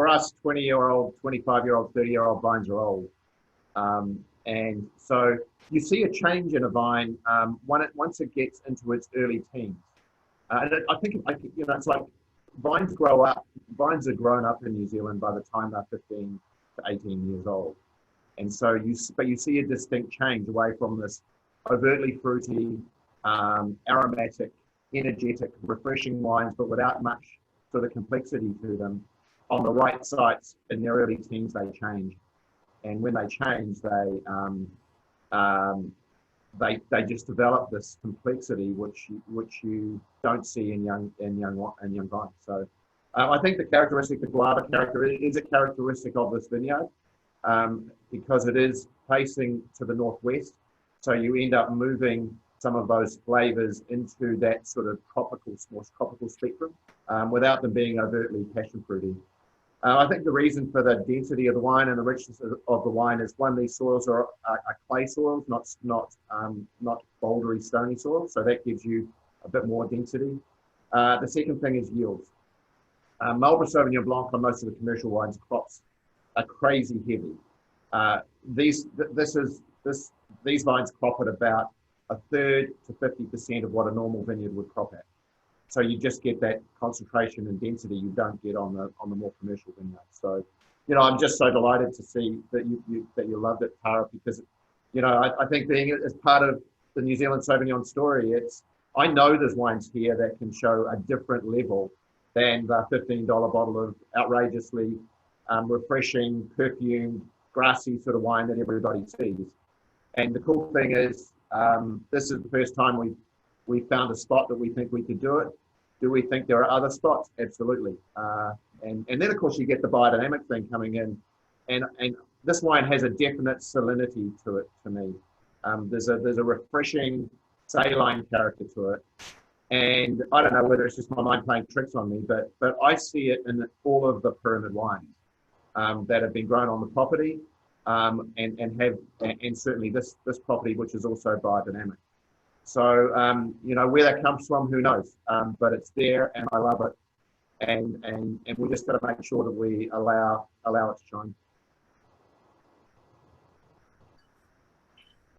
for us, 20-year-old, 25-year-old, 30-year-old vines are old. And so you see a change in a vine once it gets into its early teens. I think, it's like vines grow up. Vines are grown up in New Zealand by the time they're 15 to 18 years old. And so you see a distinct change away from this overtly fruity, aromatic, energetic, refreshing wines, but without much sort of complexity to them. On the right sites in their early teens, they change. And when they change, they just develop this complexity which you don't see in young vines. So I think the characteristic, the guava character, is a characteristic of this vineyard because it is facing to the northwest. So you end up moving some of those flavors into that sort of more tropical spectrum without them being overtly passion fruity. I think the reason for the density of the wine and the richness of the wine is, one, these soils are clay soils, not bouldery, stony soils, so that gives you a bit more density. The second thing is yields. Marlborough Sauvignon Blanc on most of the commercial wines crops are crazy heavy. These vines crop at about 1/3 to 50% of what a normal vineyard would crop at. So you just get that concentration and density you don't get on the more commercial vineyards. So, I'm just so delighted to see that you loved it, Tara, because, I think being as part of the New Zealand Sauvignon story, I know there's wines here that can show a different level than the $15 bottle of outrageously refreshing, perfumed, grassy sort of wine that everybody sees. And the cool thing is, this is the first time we found a spot that we think we could do it. Do we think there are other spots? Absolutely. And then, of course, you get the biodynamic thing coming in. And this wine has a definite salinity to it, to me. There's a refreshing saline character to it. And I don't know whether it's just my mind playing tricks on me, but I see it in all of the pyramid wines that have been grown on the property and certainly this property, which is also biodynamic. So, where that comes from, who knows? But it's there and I love it. And we just got to make sure that we allow it to shine.